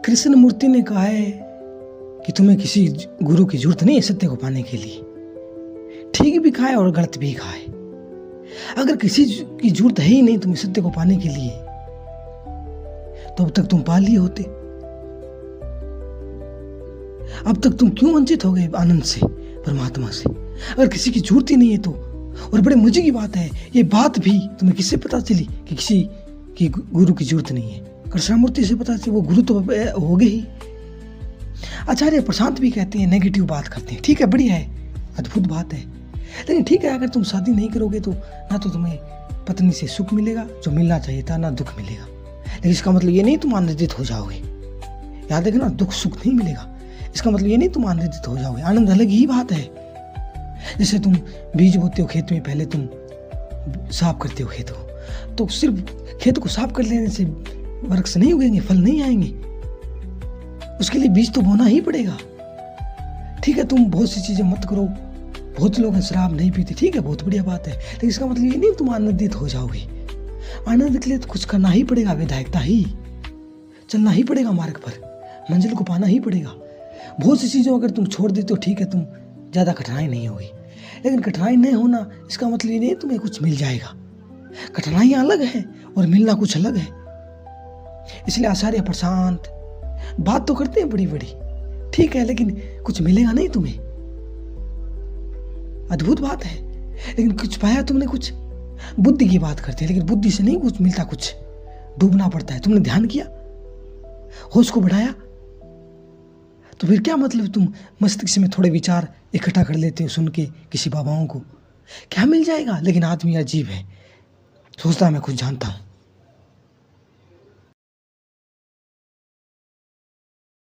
कृष्णमूर्ति ने कहा है कि तुम्हें किसी गुरु की जरूरत नहीं है सत्य को पाने के लिए। ठीक भी कहा है और गलत भी कहा है। अगर किसी की जरूरत है ही नहीं तुम्हें सत्य को पाने के लिए, तो अब तक तुम पा लिए होते। अब तक तुम क्यों वंचित हो गए आनंद से, परमात्मा से? अगर किसी की जरूरत ही नहीं है तो। और बड़े मजे की बात है, ये बात भी तुम्हें किससे पता चली कि किसी की गुरु की जरूरत नहीं है? कृष्णमूर्ति से पता चली। वो गुरु तो हो गए ही। आचार्य प्रशांत भी कहते हैं, नेगेटिव बात करते हैं। ठीक है, बढ़िया है, अद्भुत बात है। लेकिन ठीक है, अगर तुम शादी नहीं करोगे तो ना तो तुम्हें पत्नी से सुख मिलेगा जो मिलना चाहिए था, ना दुख मिलेगा। लेकिन इसका मतलब ये नहीं तुम आनंदित हो जाओगे। याद रखना, दुख सुख नहीं मिलेगा। इसका मतलब ये नहीं तुम आनंदित हो जाओगे। आनंद अलग ही बात है। जैसे तुम बीज बोते हो खेत में, पहले तुम साफ करते हो खेत को, तो सिर्फ खेत को साफ कर लेने से वृक्ष नहीं उगेंगे, फल नहीं आएंगे। उसके लिए बीज तो बोना ही पड़ेगा। ठीक है, तुम बहुत सी चीजें मत करो। बहुत लोग शराब नहीं पीते, ठीक है, बहुत बढ़िया बात है। लेकिन इसका मतलब ये नहीं तुम आनंदित हो जाओगे। आनंद के लिए तो कुछ करना ही पड़ेगा, विधायकता ही चलना ही पड़ेगा, मार्ग पर मंजिल को पाना ही पड़ेगा। बहुत सी चीजों अगर तुम छोड़ देते हो, ठीक है, तुम ज्यादा कठिनाई नहीं होगी। लेकिन कठिनाई नहीं होना इसका मतलब ये नहीं तुम्हें कुछ मिल जाएगा। कठिनाइयां अलग है और मिलना कुछ अलग है। इसलिए आचार्य प्रशांत बात तो करते हैं बड़ी बड़ी, ठीक है, लेकिन कुछ मिलेगा नहीं तुम्हें। अद्भुत बात है, लेकिन कुछ पाया तुमने? कुछ बुद्धि की बात करते हैं, लेकिन बुद्धि से नहीं कुछ मिलता। कुछ डूबना पड़ता है। तुमने ध्यान किया, होश को बढ़ाया, तो फिर क्या मतलब तुम मस्तिष्क में थोड़े विचार इकट्ठा कर लेते हो सुन के किसी बाबाओं को, क्या मिल जाएगा? लेकिन आदमी अजीब है, सोचता है मैं कुछ जानता हूं।